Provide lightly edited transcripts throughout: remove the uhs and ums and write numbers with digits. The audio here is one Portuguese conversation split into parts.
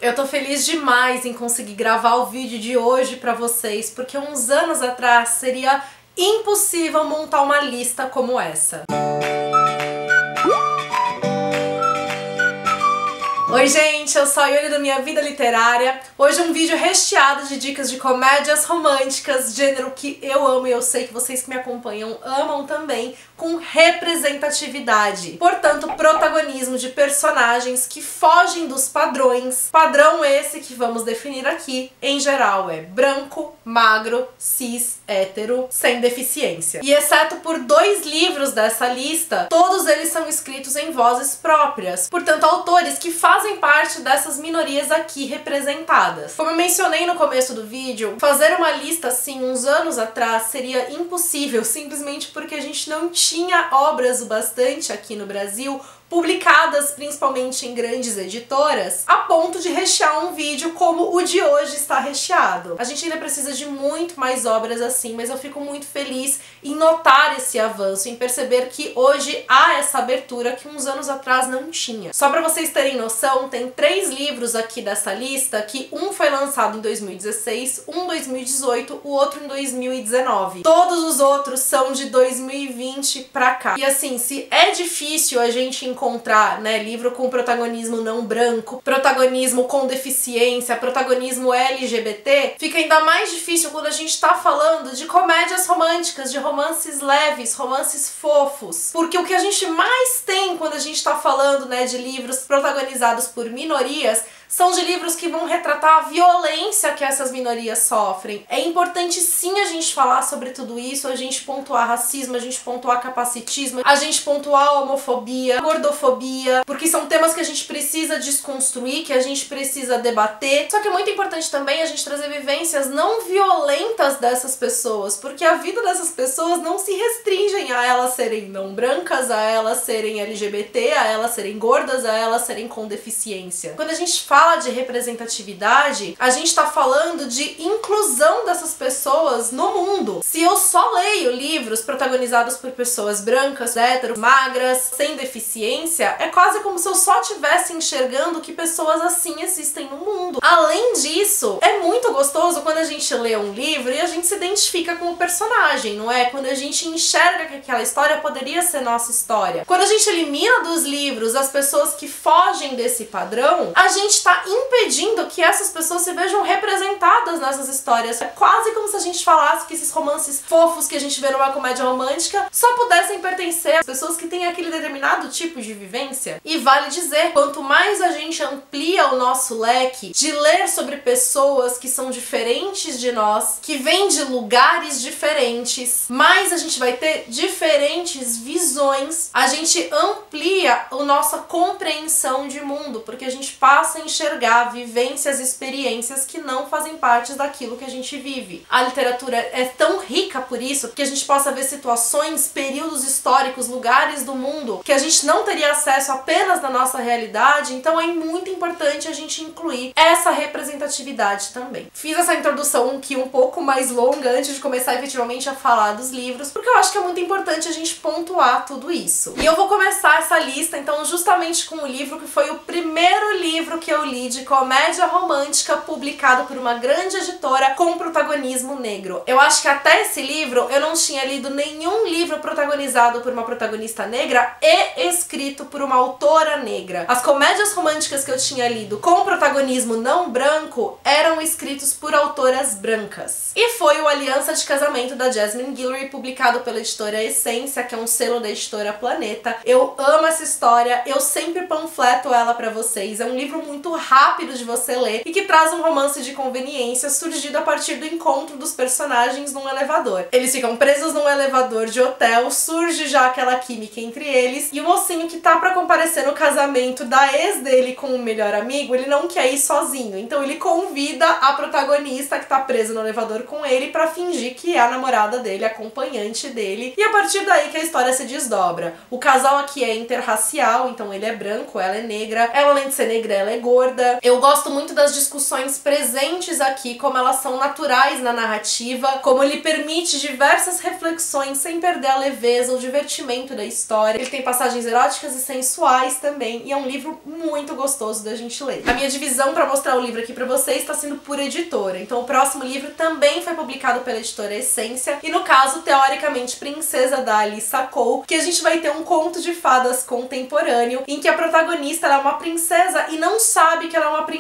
Eu tô feliz demais em conseguir gravar o vídeo de hoje pra vocês, porque uns anos atrás seria impossível montar uma lista como essa. Oi gente, eu sou a Yuri do Minha Vida Literária. Hoje é um vídeo recheado de dicas de comédias românticas, gênero que eu amo e eu sei que vocês que me acompanham amam também, com representatividade. Portanto, protagonismo de personagens que fogem dos padrões. Padrão esse que vamos definir aqui, em geral, é branco, magro, cis, hétero, sem deficiência. E exceto por 2 livros dessa lista, todos eles são escritos em vozes próprias. Portanto, autores que fazem parte dessas minorias aqui representadas. Como eu mencionei no começo do vídeo, fazer uma lista assim uns anos atrás seria impossível, simplesmente porque a gente não tinha obras o bastante aqui no Brasil publicadas principalmente em grandes editoras, a ponto de rechear um vídeo como o de hoje está recheado. A gente ainda precisa de muito mais obras assim, mas eu fico muito feliz em notar esse avanço, em perceber que hoje há essa abertura que uns anos atrás não tinha. Só pra vocês terem noção, tem 3 livros aqui dessa lista, que um foi lançado em 2016, um em 2018, o outro em 2019. Todos os outros são de 2020 pra cá. E assim, se é difícil a gente encontrar, né, livro com protagonismo não branco, protagonismo com deficiência, protagonismo LGBT, fica ainda mais difícil quando a gente tá falando de comédias românticas, de romances leves, romances fofos. Porque o que a gente mais tem quando a gente tá falando, né, de livros protagonizados por minorias são de livros que vão retratar a violência que essas minorias sofrem. É importante sim a gente falar sobre tudo isso, a gente pontuar racismo, a gente pontuar capacitismo, a gente pontuar homofobia, gordofobia, porque são temas que a gente precisa desconstruir, que a gente precisa debater. Só que é muito importante também a gente trazer vivências não violentas dessas pessoas, porque a vida dessas pessoas não se restringem a elas serem não brancas, a elas serem LGBT, a elas serem gordas, a elas serem com deficiência. Quando a gente fala de representatividade, a gente tá falando de inclusão dessas pessoas no mundo. Se eu só leio livros protagonizados por pessoas brancas, héteros, magras, sem deficiência, é quase como se eu só estivesse enxergando que pessoas assim existem no mundo. Além disso, é muito gostoso quando a gente lê um livro e a gente se identifica com o personagem, não é? Quando a gente enxerga que aquela história poderia ser nossa história. Quando a gente elimina dos livros as pessoas que fogem desse padrão, a gente tá impedindo que essas pessoas se vejam representadas nessas histórias. É quase como se a gente falasse que esses romances fofos que a gente vê numa comédia romântica só pudessem pertencer às pessoas que têm aquele determinado tipo de vivência. E vale dizer, quanto mais a gente amplia o nosso leque de ler sobre pessoas que são diferentes de nós, que vêm de lugares diferentes, mais a gente vai ter diferentes visões, a gente amplia a nossa compreensão de mundo, porque a gente passa a enxergar vivências, experiências que não fazem parte daquilo que a gente vive. A literatura é tão rica por isso, que a gente possa ver situações, períodos históricos, lugares do mundo que a gente não teria acesso apenas na nossa realidade, então é muito importante a gente incluir essa representatividade também. Fiz essa introdução aqui um pouco mais longa antes de começar efetivamente a falar dos livros, porque eu acho que é muito importante a gente pontuar tudo isso. E eu vou começar essa lista então justamente com o livro que foi o primeiro livro que eu li de comédia romântica publicado por uma grande editora com protagonismo negro. Eu acho que até esse livro eu não tinha lido nenhum livro protagonizado por uma protagonista negra e escrito por uma autora negra. As comédias românticas que eu tinha lido com protagonismo não branco eram escritos por autoras brancas. E foi o Aliança de Casamento da Jasmine Guillory, publicado pela editora Essência, que é um selo da editora Planeta. Eu amo essa história, eu sempre panfleto ela pra vocês. É um livro muito rápido de você ler e que traz um romance de conveniência surgido a partir do encontro dos personagens num elevador. Eles ficam presos num elevador de hotel, surge já aquela química entre eles, e o mocinho que tá pra comparecer no casamento da ex dele com o melhor amigo, ele não quer ir sozinho, então ele convida a protagonista que tá presa no elevador com ele pra fingir que é a namorada dele, a acompanhante dele, e a partir daí que a história se desdobra. O casal aqui é interracial, então ele é branco, ela é negra, ela além de ser negra, ela é gorda. Eu gosto muito das discussões presentes aqui, como elas são naturais na narrativa, como ele permite diversas reflexões sem perder a leveza, o divertimento da história. Ele tem passagens eróticas e sensuais também, e é um livro muito gostoso da gente ler. A minha divisão para mostrar o livro aqui pra vocês está sendo por editora, então o próximo livro também foi publicado pela editora Essência, e no caso, teoricamente, Princesa, da Alyssa Cole, que a gente vai ter um conto de fadas contemporâneo, em que a protagonista ela é uma princesa e não sabe que ela é uma princesa.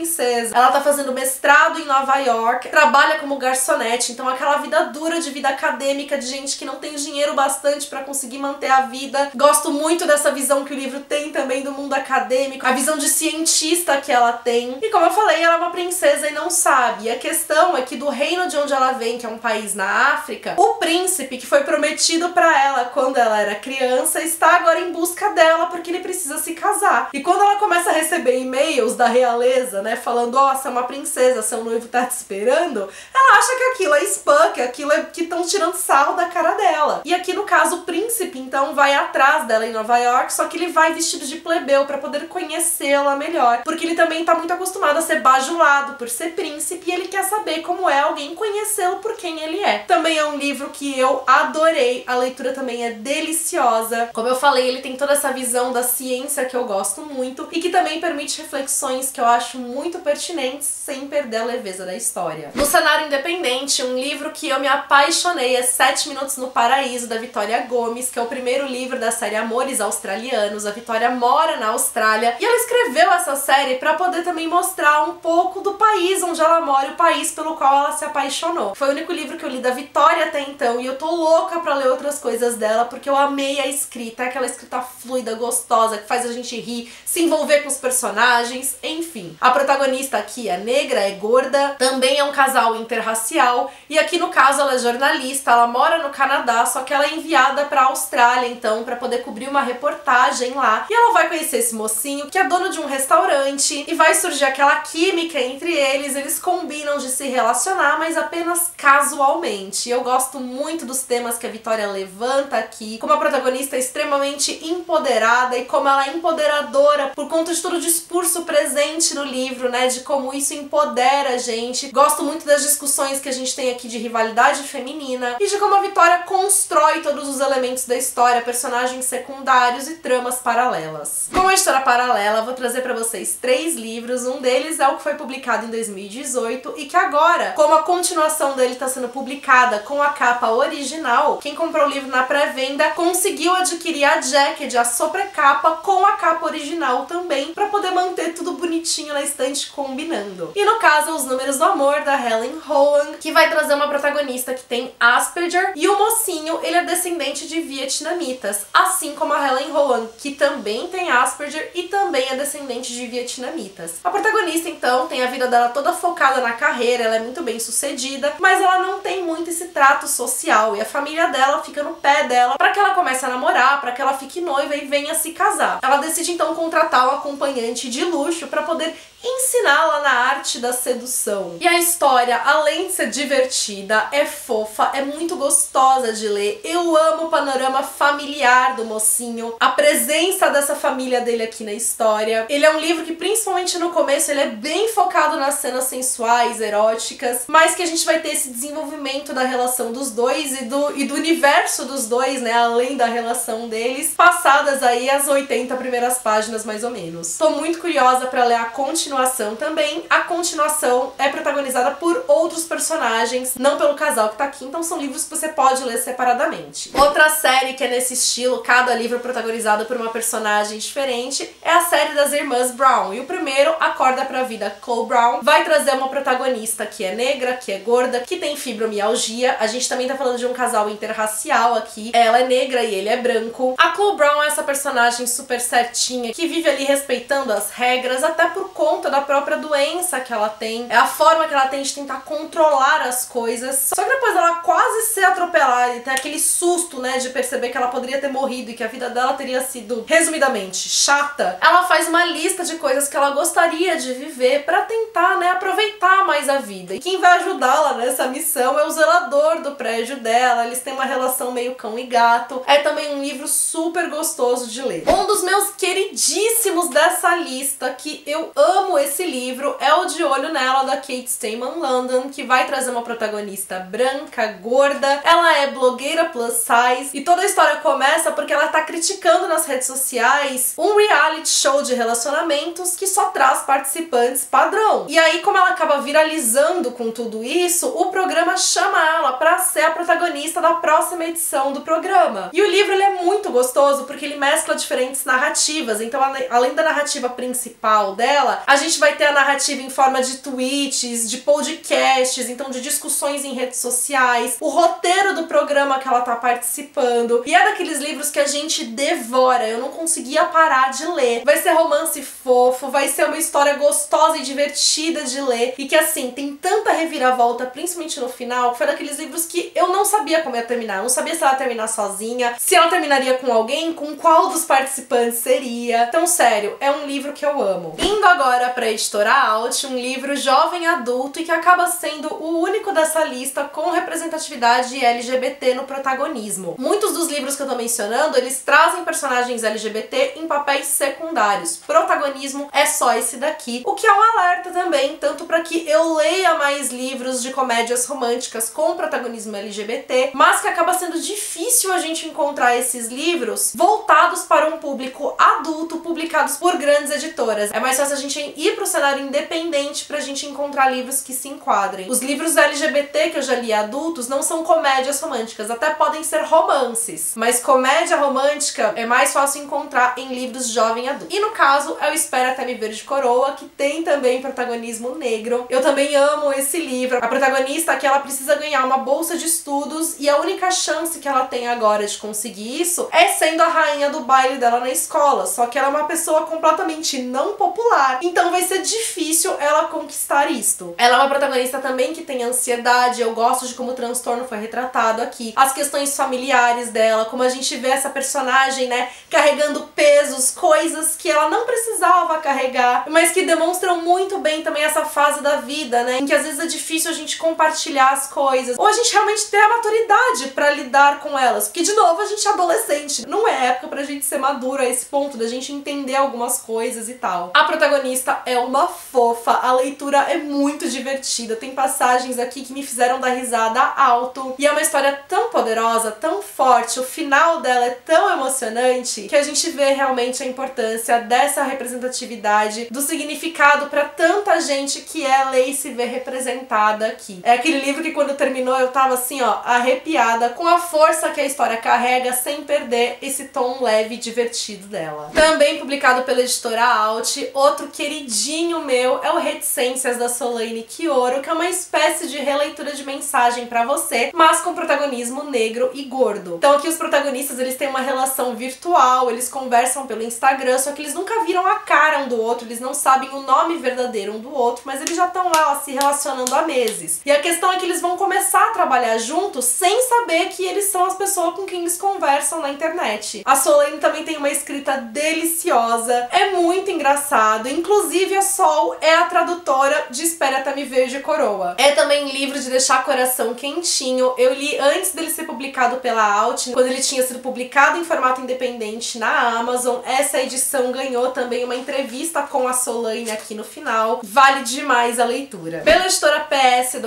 Ela tá fazendo mestrado em Nova York, trabalha como garçonete, então aquela vida dura de vida acadêmica, de gente que não tem dinheiro bastante pra conseguir manter a vida. Gosto muito dessa visão que o livro tem também do mundo acadêmico, a visão de cientista que ela tem. E como eu falei, ela é uma princesa e não sabe. E a questão é que do reino de onde ela vem, que é um país na África, o príncipe que foi prometido pra ela quando ela era criança está agora em busca dela porque ele precisa se casar. E quando ela começa a receber e-mails da realeza, né, falando, ó, você é uma princesa, seu noivo tá te esperando, ela acha que aquilo é spam, que aquilo é que estão tirando sarro da cara dela. E aqui no caso o príncipe então vai atrás dela em Nova York, só que ele vai vestido de plebeu pra poder conhecê-la melhor, porque ele também tá muito acostumado a ser bajulado por ser príncipe e ele quer saber como é alguém conhecê-lo por quem ele é. Também é um livro que eu adorei, a leitura também é deliciosa. Como eu falei, ele tem toda essa visão da ciência que eu gosto muito e que também permite reflexões que eu acho muito pertinentes sem perder a leveza da história. No cenário independente, um livro que eu me apaixonei é 7 Minutos no Paraíso, da Vitória Gomes, que é o primeiro livro da série Amores Australianos. A Vitória mora na Austrália e ela escreveu essa série pra poder também mostrar um pouco do país onde ela mora e o país pelo qual ela se apaixonou. Foi o único livro que eu li da Vitória até então e eu tô louca pra ler outras coisas dela porque eu amei a escrita, aquela escrita fluida, gostosa, que faz a gente rir, se envolver com os personagens, enfim. A protagonista aqui é negra, é gorda, também é um casal interracial e aqui no caso ela é jornalista, ela mora no Canadá, só que ela é enviada pra Austrália então pra poder cobrir uma reportagem lá e ela vai conhecer esse mocinho que é dono de um restaurante e vai surgir aquela química entre eles combinam de se relacionar, mas apenas casualmente. Eu gosto muito dos temas que a Vitória levanta aqui, como a protagonista é extremamente empoderada e como ela é empoderadora por conta de todo o discurso presente no livro, né, de como isso empodera a gente. Gosto muito das discussões que a gente tem aqui de rivalidade feminina e de como a Vitória constrói todos os elementos da história, personagens secundários e tramas paralelas. Com a Editora Paralela, vou trazer pra vocês 3 livros, um deles é o que foi publicado em 2018 e que agora, como a continuação dele está sendo publicada com a capa original, quem comprou o livro na pré-venda conseguiu adquirir a jacket, a sobrecapa, com a capa original também, pra poder manter tudo bonitinho na estante combinando. E no caso, Os Números do Amor, da Helen Hoang, que vai trazer uma protagonista que tem Asperger, e o mocinho, ele é descendente de vietnamitas, assim como a Helen Hoang, que também tem Asperger e também é descendente de vietnamitas. A protagonista, então, tem a vida dela toda focada na carreira, ela é muito bem sucedida, mas ela não tem muito esse trato social, e a família dela fica no pé dela pra que ela comece a namorar, pra que ela fique noiva e venha se casar. Ela decide então contratar um acompanhante de luxo pra poder ensiná-la na arte da sedução. E a história, além de ser divertida, é fofa, é muito gostosa de ler. Eu amo o panorama familiar do mocinho, a presença dessa família dele aqui na história. Ele é um livro que, principalmente no começo, ele é bem focado nas cenas sensuais, eróticas, mas que a gente vai ter esse desenvolvimento da relação dos dois e do universo dos dois, né, além da relação deles, passadas aí as 80 primeiras páginas, mais ou menos. Tô muito curiosa pra ler a continuação também. A continuação é protagonizada por outros personagens, não pelo casal que tá aqui, então são livros que você pode ler separadamente. Outra série que é nesse estilo, cada livro protagonizado por uma personagem diferente, é a série das Irmãs Brown. E o primeiro, Acorda pra Vida, Chloe Brown, vai trazer uma protagonista que é negra, que é gorda, que tem fibromialgia. A gente também tá falando de um casal interracial aqui. Ela é negra e ele é branco. A Chloe Brown é essa personagem super certinha, que vive ali respeitando as regras, até por conta da própria doença que ela tem. É a forma que ela tem de tentar controlar as coisas. Só que depois dela quase ser atropelada e ter aquele susto, né, de perceber que ela poderia ter morrido e que a vida dela teria sido, resumidamente, chata, ela faz uma lista de coisas que ela gostaria de viver pra tentar, né, aproveitar mais a vida. E quem vai ajudá-la nessa missão é o zelador do prédio dela. Eles têm uma relação meio cão e gato. É também um livro super gostoso de ler. Um dos meus queridíssimos dessa lista, que eu amo amo esse livro é o De Olho Nela, da Kate Stayman London, que vai trazer uma protagonista branca, gorda, ela é blogueira plus size, e toda a história começa porque ela tá criticando nas redes sociais um reality show de relacionamentos que só traz participantes padrão. E aí, como ela acaba viralizando com tudo isso, o programa chama ela pra ser a protagonista da próxima edição do programa. E o livro, ele é muito gostoso porque ele mescla diferentes narrativas. Então, além da narrativa principal dela, a gente vai ter a narrativa em forma de tweets, de podcasts, então de discussões em redes sociais, o roteiro do programa que ela tá participando. E é daqueles livros que a gente devora, eu não conseguia parar de ler. Vai ser romance fofo, vai ser uma história gostosa e divertida de ler, e que assim, tem tanta reviravolta, principalmente no final, que foi daqueles livros que eu não sabia como ia terminar. Eu não sabia se ela ia terminar sozinha, se ela terminaria com alguém, com qual dos participantes seria. Então, sério, é um livro que eu amo. Indo agora pra Editora Alt, um livro jovem adulto e que acaba sendo o único dessa lista com representatividade LGBT no protagonismo. Muitos dos livros que eu tô mencionando, eles trazem personagens LGBT em papéis secundários. Protagonismo é só esse daqui, o que é um alerta também, tanto para que eu leia mais livros de comédias românticas com protagonismo LGBT, mas que acaba sendo difícil a gente encontrar esses livros voltados para um público adulto, publicados por grandes editoras. É mais fácil a gente ir pro cenário independente pra gente encontrar livros que se enquadrem. Os livros LGBT que eu já li adultos não são comédias românticas, até podem ser romances, mas comédia romântica é mais fácil encontrar em livros jovem adulto. E no caso é o Espera Até Me Ver de Coroa, que tem também protagonismo negro. Eu também amo esse livro. A protagonista aqui, ela precisa ganhar uma bolsa de estudos, e a única chance que ela tem agora de conseguir isso é sendo a rainha do baile dela na escola, só que ela é uma pessoa completamente não popular, então vai ser difícil ela conquistar isto. Ela é uma protagonista também que tem ansiedade, eu gosto de como o transtorno foi retratado aqui, as questões familiares dela, como a gente vê essa personagem, né, carregando pesos, coisas que ela não precisava carregar, mas que demonstram muito bem também essa fase da vida, né, em que às vezes é difícil a gente compartilhar as coisas, ou a gente realmente ter a maturidade pra lidar com elas, porque de novo a gente é adolescente, não é época pra gente ser maduro a esse ponto, da gente entender algumas coisas e tal. A protagonista é uma fofa, a leitura é muito divertida, tem passagens aqui que me fizeram dar risada alto, e é uma história tão poderosa, tão forte, o final dela é tão emocionante, que a gente vê realmente a importância dessa representatividade, do significado pra tanta gente que é ler e se ver representada aqui. É aquele livro que quando terminou eu tava assim, ó, arrepiada com a força que a história carrega, sem perder esse tom leve e divertido dela. Também publicado pela Editora Alt, outro queridinho meu é o Reticências, da Solange Quioro, que é uma espécie de releitura de mensagem pra você, mas com protagonismo negro e gordo. Então aqui os protagonistas, eles têm uma relação virtual, eles conversam pelo Instagram, só que eles nunca viram a cara um do outro, eles não sabem o nome verdadeiro um do outro, mas eles já estão lá, ó, se relacionando há meses. E a questão é que eles vão começar a trabalhar juntos sem saber que eles são as pessoas com quem eles conversam na internet. A Solange também tem uma escrita deliciosa, é muito engraçado, inclusive a Sol é a tradutora de Espera Até Me Ver de Coroa. É também livro de deixar coração quentinho, eu li antes dele ser publicado pela Alt, quando ele tinha sido publicado em formato independente na Amazon. Essa edição ganhou também uma entrevista com a Solange aqui no final, vale demais a leitura. Pela editora PS,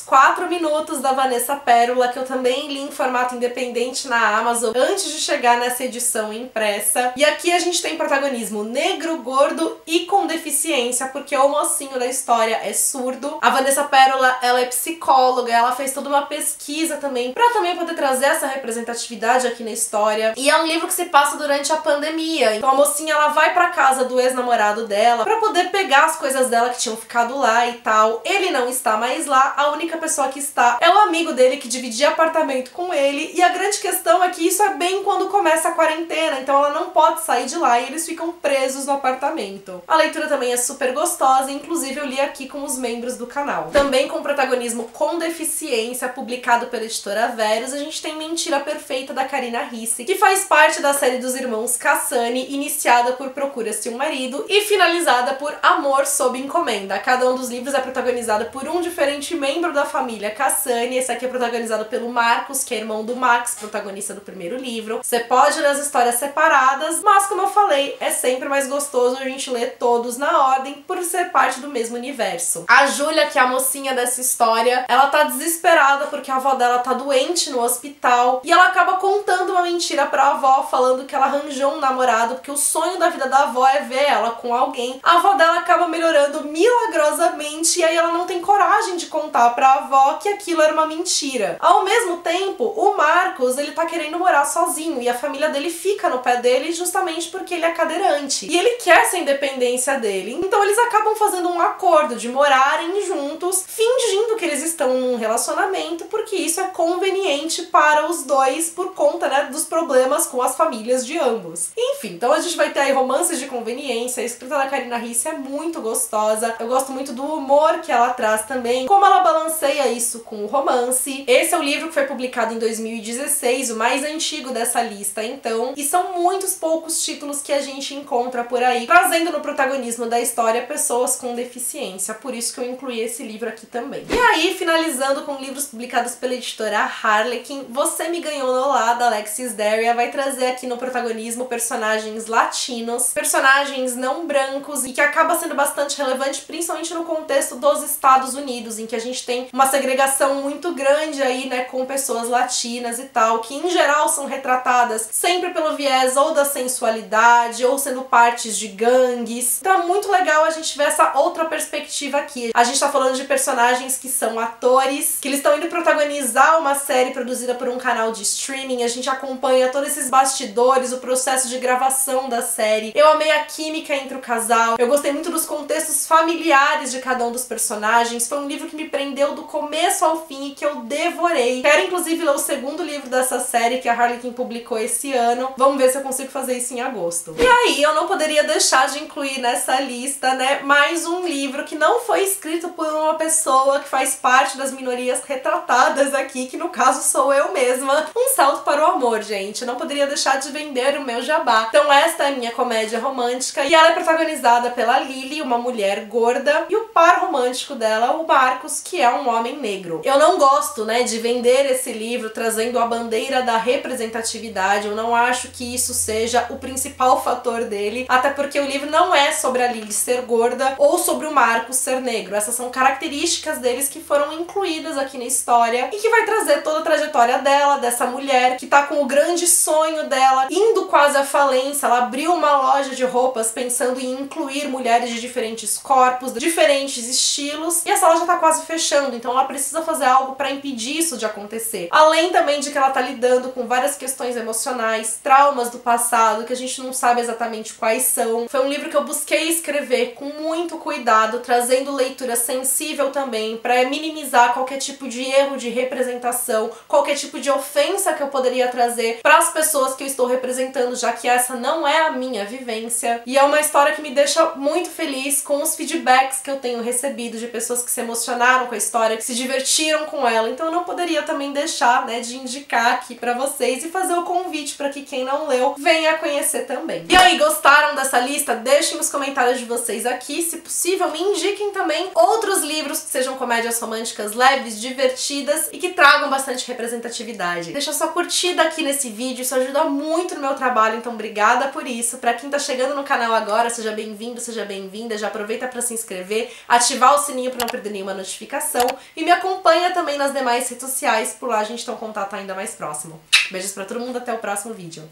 4 minutos, da Vanessa Pérola, que eu também li em formato independente na Amazon antes de chegar nessa edição impressa. E aqui a gente tem protagonismo negro, gordo e com deficiência, porque o mocinho da história é surdo. A Vanessa Pérola, ela é psicóloga, ela fez toda uma pesquisa também pra também poder trazer essa representatividade aqui na história. E é um livro que se passa durante a pandemia, então a mocinha, ela vai pra casa do ex-namorado dela pra poder pegar as coisas dela que tinham ficado lá e tal. Ele não está mais lá, a única pessoa que está é o amigo dele que dividia apartamento com ele, e a grande questão é que isso é bem quando começa a quarentena, então ela não pode sair de lá e eles ficam presos no apartamento. A leitura também é super gostosa, inclusive eu li aqui com os membros do canal. Também com protagonismo com deficiência, publicado pela editora Verus, a gente tem Mentira Perfeita, da Karina Risse, que faz parte da série dos irmãos Cassani, iniciada por Procura-se um Marido e finalizada por Amor Sob Encomenda. A Cada um dos livros é protagonizado por um diferente membro da família Cassani. Esse aqui é protagonizado pelo Marcos, que é irmão do Max, protagonista do primeiro livro. Você pode ler as histórias separadas, mas como eu falei, é sempre mais gostoso a gente ler todos na ordem por ser parte do mesmo universo. A Júlia, que é a mocinha dessa história, ela tá desesperada porque a avó dela tá doente no hospital e ela acaba contando uma mentira pra avó, falando que ela arranjou um namorado porque o sonho da vida da avó é ver ela com alguém. A avó dela acaba melhorando milagrosamente e aí ela não tem coragem de contar pra avó que aquilo era uma mentira. Ao mesmo tempo, o Marcos, ele tá querendo morar sozinho e a família dele fica no pé dele justamente porque ele é cadeirante. E ele quer essa independência dele. Então eles acabam fazendo um acordo de morarem juntos, fingindo que eles estão num relacionamento, porque isso é conveniente para os dois por conta, né, dos problemas com as famílias de ambos. Enfim, então a gente vai ter aí romances de conveniência. A escrita da Karina Risse é muito gostosa. Eu gosto muito do humor que ela traz também, como ela balanceia isso com o romance. Esse é o livro que foi publicado em 2016, o mais antigo dessa lista, então, e são muitos poucos títulos que a gente encontra por aí, trazendo no protagonismo da história pessoas com deficiência, por isso que eu incluí esse livro aqui também. E aí, finalizando com livros publicados pela editora Harlequin, Você Me Ganhou no Olá, da Alexis Daria, vai trazer aqui no protagonismo personagens latinos, personagens não brancos, e que acaba sendo bastante relevante, principalmente no contexto dos Estados Unidos, em que a gente tem uma segregação muito grande aí, né, com pessoas latinas e tal, que em geral são retratadas sempre pelo viés ou da sensualidade, ou sendo partes de gangues. Então é muito legal a gente ver essa outra perspectiva aqui. A gente tá falando de personagens que são atores, que eles estão indo protagonizar uma série produzida por um canal de streaming. A gente acompanha todos esses bastidores, o processo de gravação da série. Eu amei a química entre o casal, eu gostei muito dos contextos familiares de cada um dos personagens. Foi um livro que me prendeu do começo ao fim e que eu devorei. Quero inclusive ler o segundo livro dessa série que a Harlequin publicou esse ano. Vamos ver se eu consigo fazer isso em agosto. E aí, eu não poderia deixar de incluir nessa lista, né, mais um livro que não foi escrito por uma pessoa que faz parte das minorias retratadas aqui, que no caso sou eu mesma. Um Salto para o Amor, gente. Não poderia deixar de vender o meu jabá. Então esta é a minha comédia romântica e ela é protagonizada pela Lily, uma mulher gorda, e o par romântico dela, o Marcos, que é um homem negro. Eu não gosto, né, de vender esse livro trazendo a bandeira da representatividade. Eu não acho que isso seja o principal fator dele, até porque o livro não é sobre a Lily ser gorda ou sobre o Marcos ser negro. Essas são características deles que foram incluídas aqui na história e que vai trazer toda a trajetória dela, dessa mulher que tá com o grande sonho dela indo quase à falência. Ela abriu uma loja de roupas pensando em incluir mulheres de diferentes corpos, diferentes estilos, e essa loja tá quase fechando, então ela precisa fazer algo para impedir isso de acontecer. Além também de que ela tá lidando com várias questões emocionais, traumas do passado, que a gente não sabe exatamente quais são. Foi um livro que eu busquei escrever com muito cuidado, trazendo leitura sensível também, para minimizar qualquer tipo de erro de representação, qualquer tipo de ofensa que eu poderia trazer para as pessoas que eu estou representando, já que essa não é a minha vivência. E é uma história que me deixa muito feliz com os feedbacks que eu tenho recebido de pessoas que se emocionaram com a história, que se divertiram com ela. Então eu não poderia também deixar, né, de indicar aqui pra vocês e fazer o convite para que quem não leu venha conhecer também. E aí, gostaram dessa lista? Deixem os comentários de vocês aqui. Se possível, me indiquem também outros livros que sejam comédias românticas leves, divertidas e que tragam bastante representatividade. Deixa sua curtida aqui nesse vídeo, isso ajuda muito no meu trabalho, então obrigada por isso. Pra quem tá chegando no canal agora, seja bem-vindo, seja bem-vinda, já aproveita pra se inscrever, ativar o sininho pra não perder nenhuma notificação e me acompanha também nas demais redes sociais, por lá a gente tem um contato ainda mais próximo. Beijos pra todo mundo, até o próximo vídeo.